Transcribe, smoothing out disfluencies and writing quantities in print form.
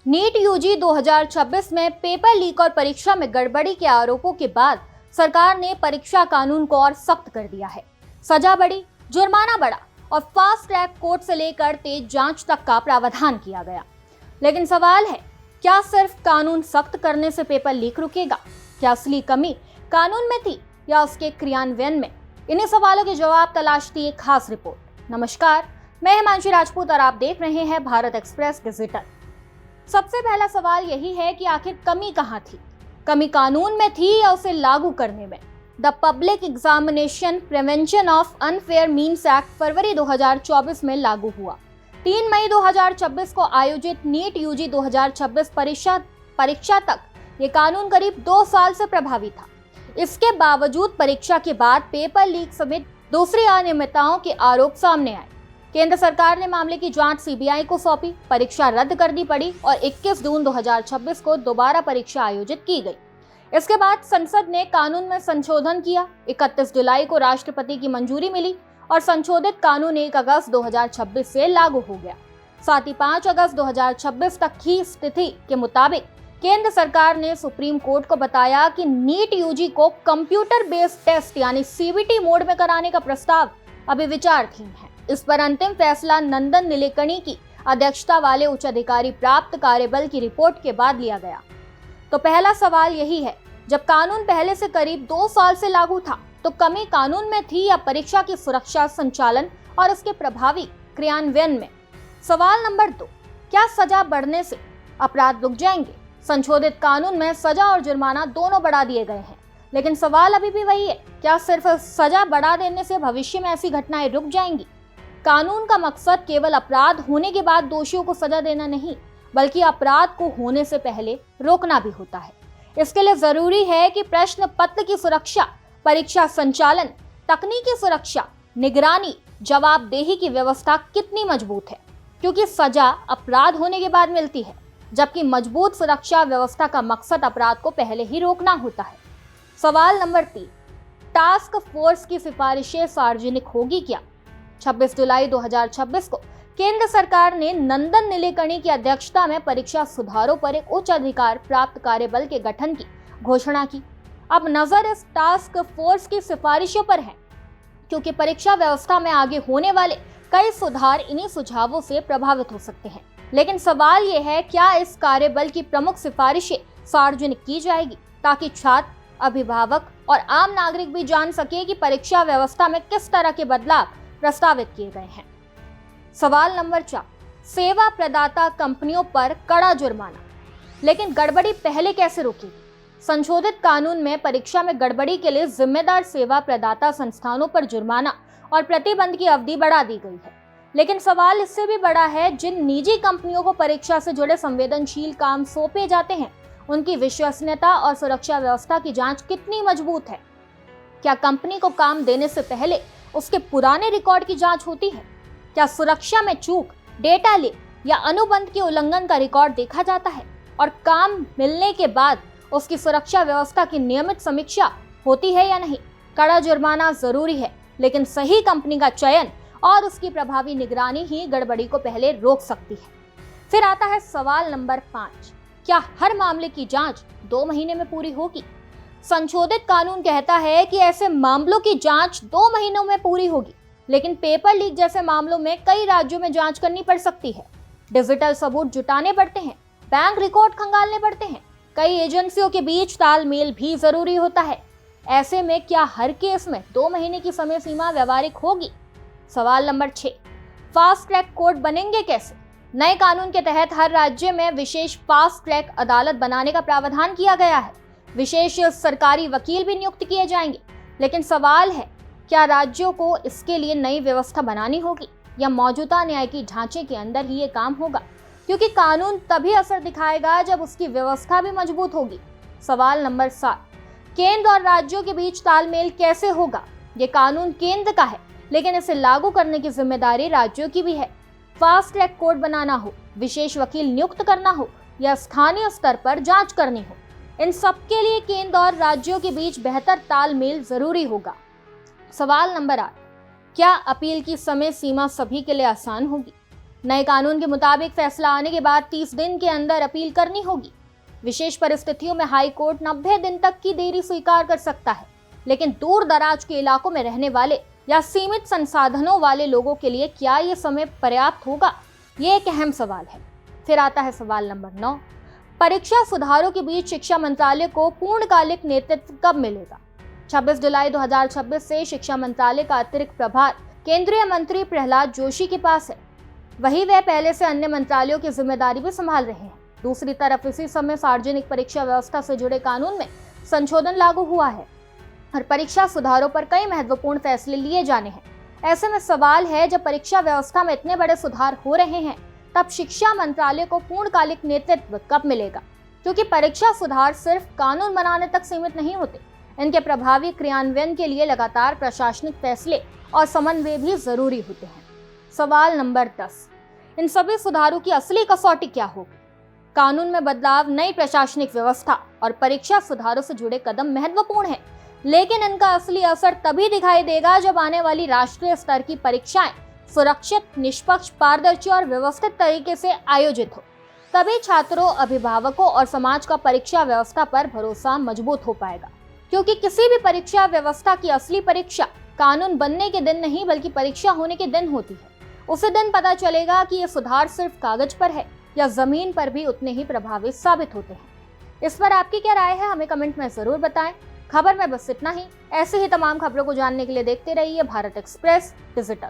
NEET UG 2026 में paper leak और परीक्षा में गड़बड़ी के आरोपों के बाद सरकार ने परीक्षा कानून को और सख्त कर दिया है। सजा बढ़ी, जुर्माना बढ़ा और फास्ट ट्रैक कोर्ट से लेकर तेज जांच तक का प्रावधान किया गया। लेकिन सवाल है, क्या सिर्फ कानून सख्त करने से पेपर लीक रुकेगा? क्या असली कमी कानून में थी या उसके क्रियान्वयन में? इन्हीं सवालों के जवाब तलाशती एक खास रिपोर्ट। नमस्कार, मैं हिमांशी राजपूत और आप देख रहे हैं भारत एक्सप्रेस डिजिटल। सबसे पहला सवाल यही है कि आखिर कमी कहाँ थी? कमी कानून में थी या उसे लागू करने में? The public examination prevention of unfair means act फरवरी 2024 में लागू हुआ। 3 मई 2026 को आयोजित नीट यूजी 2026 परीक्षा तक ये कानून करीब 2 साल से प्रभावी था। इसके बावजूद परीक्षा के बाद पेपर लीक समेत दूसरी अनियमितताओं के आरोप सामने आए। केंद्र सरकार ने मामले की जांच सीबीआई को सौंपी, परीक्षा रद्द करनी पड़ी और 21 जून 2026 को दोबारा परीक्षा आयोजित की गई। इसके बाद संसद ने कानून में संशोधन किया। 31 जुलाई को राष्ट्रपति की मंजूरी मिली और संशोधित कानून 1 अगस्त 2026 से लागू हो गया। साथ ही 5 अगस्त 2026 तक की स्थिति के मुताबिक केंद्र सरकार ने सुप्रीम कोर्ट को बताया कि नीट यूजी को कंप्यूटर बेस्ड टेस्ट यानी सीबीटी मोड में कराने का प्रस्ताव अभी विचाराधीन है। इस पर अंतिम फैसला नंदन नीलेकणी की अध्यक्षता वाले उच्च अधिकारी प्राप्त कार्यबल की रिपोर्ट के बाद लिया गया। तो पहला सवाल यही है, जब कानून पहले से करीब 2 साल से लागू था तो कमी कानून में थी या परीक्षा की सुरक्षा, संचालन और उसके प्रभावी क्रियान्वयन में? सवाल नंबर 2, क्या सजा बढ़ने से अपराध रुक जाएंगे? संशोधित कानून में सजा और जुर्माना दोनों बढ़ा दिए गए हैं, लेकिन सवाल अभी भी वही है, क्या सिर्फ सजा बढ़ा देने से भविष्य में ऐसी घटनाएं रुक जाएंगी? कानून का मकसद केवल अपराध होने के बाद दोषियों को सजा देना नहीं, बल्कि अपराध को होने से पहले रोकना भी होता है। इसके लिए जरूरी है कि प्रश्न पत्र की सुरक्षा, परीक्षा संचालन, तकनीकी सुरक्षा, निगरानी, जवाबदेही की व्यवस्था कितनी मजबूत है, क्योंकि सजा अपराध होने के बाद मिलती है, जबकि मजबूत सुरक्षा व्यवस्था का मकसद अपराध को पहले ही रोकना होता है। सवाल नंबर 3, टास्क फोर्स की सिफारिशें सार्वजनिक होगी क्या? 26 जुलाई 2026 को केंद्र सरकार ने नंदन नीलेकणी की अध्यक्षता में परीक्षा सुधारों पर एक उच्च अधिकार प्राप्त कार्यबल के गठन की घोषणा की। अब नजर इस टास्क फोर्स की सिफारिशों पर है, क्योंकि परीक्षा व्यवस्था में आगे होने वाले कई सुधार इन्हीं सुझावों से प्रभावित हो सकते हैं। लेकिन सवाल यह है, क्या इस कार्यबल की प्रमुख सिफारिशें सार्वजनिक की जाएगी, ताकि छात्र, अभिभावक और आम नागरिक भी जान सके कि परीक्षा व्यवस्था में किस तरह के बदलाव प्रस्तावित किए गए हैं? सवाल नंबर 4, सेवा प्रदाता कंपनियों पर कड़ा जुर्माना, लेकिन गड़बड़ी पहले कैसे रोकेगी? संशोधित कानून में परीक्षा में गड़बड़ी के लिए जिम्मेदार सेवा प्रदाता संस्थानों पर जुर्माना और प्रतिबंध की अवधि बढ़ा दी गई है। लेकिन सवाल इससे भी बड़ा है, जिन निजी कंपनियों को परीक्षा से जुड़े संवेदनशील काम सौंपे जाते हैं, उनकी विश्वसनीयता और सुरक्षा व्यवस्था की जांच कितनी मजबूत है? क्या कंपनी को काम देने से पहले उसके पुराने रिकॉर्ड की जांच होती है? क्या सुरक्षा में चूक, डेटा लीक या अनुबंध के उल्लंघन का रिकॉर्ड देखा जाता है? और काम मिलने के बाद उसकी सुरक्षा व्यवस्था की नियमित समीक्षा होती है या नहीं? कड़ा जुर्माना जरूरी है, लेकिन सही कंपनी का चयन और उसकी प्रभावी निगरानी ही गड़बड़ी को पहले रोक सकती है। फिर आता है सवाल नंबर 5, क्या हर मामले की जांच 2 महीने में पूरी होगी? संशोधित कानून कहता है कि ऐसे मामलों की जांच 2 महीनों में पूरी होगी, लेकिन पेपर लीक जैसे मामलों में कई राज्यों में जांच करनी पड़ सकती है। डिजिटल सबूत जुटाने पड़ते हैं, बैंक रिकॉर्ड खंगालने पड़ते हैं, कई एजेंसियों के बीच तालमेल भी जरूरी होता है। ऐसे में क्या हर केस में 2 महीने की समय सीमा व्यवहारिक होगी? सवाल नंबर 6, फास्ट ट्रैक कोर्ट बनेंगे कैसे? नए कानून के तहत हर राज्य में विशेष फास्ट ट्रैक अदालत बनाने का प्रावधान किया गया है। विशेष सरकारी वकील भी नियुक्त किए जाएंगे। लेकिन सवाल है, क्या राज्यों को इसके लिए नई व्यवस्था बनानी होगी या मौजूदा न्यायिक ढांचे के अंदर ही ये काम होगा? क्योंकि कानून तभी असर दिखाएगा जब उसकी व्यवस्था भी मजबूत होगी। सवाल नंबर 7, केंद्र और राज्यों के बीच तालमेल कैसे होगा? ये कानून केंद्र का है, लेकिन इसे लागू करने की जिम्मेदारी राज्यों की भी है। फास्ट ट्रैक कोर्ट बनाना हो, विशेष वकील नियुक्त करना हो या स्थानीय स्तर पर जांच करनी हो, इन सब के लिए केंद्र और राज्यों के बीच बेहतर तालमेल जरूरी होगा। सवाल नंबर 8, क्या अपील की समय सीमा सभी के लिए आसान होगी? नए कानून के मुताबिक फैसला आने के बाद 30 दिन के अंदर अपील करनी होगी। विशेष परिस्थितियों में हाई कोर्ट 90 दिन तक की देरी स्वीकार कर सकता है, लेकिन दूर दराज के इलाकों में रहने वाले या सीमित संसाधनों वाले लोगों के लिए क्या ये समय पर्याप्त होगा, ये एक अहम सवाल है। फिर आता है सवाल नंबर 9, परीक्षा सुधारों के बीच शिक्षा मंत्रालय को पूर्णकालिक नेतृत्व कब मिलेगा? 26 जुलाई 2026 से शिक्षा मंत्रालय का अतिरिक्त प्रभार केंद्रीय मंत्री प्रहलाद जोशी के पास है। वही वह पहले से अन्य मंत्रालयों की जिम्मेदारी भी संभाल रहे हैं। दूसरी तरफ इसी समय सार्वजनिक परीक्षा व्यवस्था से जुड़े कानून में संशोधन लागू हुआ है और परीक्षा सुधारों पर कई महत्वपूर्ण फैसले लिए जाने हैं। ऐसे में सवाल है, जब परीक्षा व्यवस्था में इतने बड़े सुधार हो रहे हैं, तब शिक्षा मंत्रालय को पूर्णकालिक नेतृत्व कब मिलेगा? क्योंकि परीक्षा सुधार सिर्फ कानून बनाने तक सीमित नहीं होते, इनके प्रभावी क्रियान्वयन के लिए लगातार प्रशासनिक फैसले और समन्वय भी जरूरी होते हैं। सवाल नंबर 10, इन सभी सुधारों की असली कसौटी क्या होगी? कानून में बदलाव, नई प्रशासनिक व्यवस्था और परीक्षा सुधारों से जुड़े कदम महत्वपूर्ण हैं, लेकिन इनका असली असर तभी दिखाई देगा जब आने वाली राष्ट्रीय स्तर की परीक्षाएं सुरक्षित, निष्पक्ष, पारदर्शी और व्यवस्थित तरीके से आयोजित हो। तभी छात्रों, अभिभावकों और समाज का परीक्षा व्यवस्था पर भरोसा मजबूत हो पाएगा। क्योंकि किसी भी परीक्षा व्यवस्था की असली परीक्षा कानून बनने के दिन नहीं, बल्कि परीक्षा होने के दिन होती है। उसी दिन पता चलेगा कि ये सुधार सिर्फ कागज पर है या जमीन पर भी उतने ही प्रभावी साबित होते हैं। इस पर आपकी क्या राय है, हमें कमेंट में जरूर बताएं। खबर में बस इतना ही। ऐसे ही तमाम खबरों को जानने के लिए देखते रहिए भारत एक्सप्रेस डिजिटल।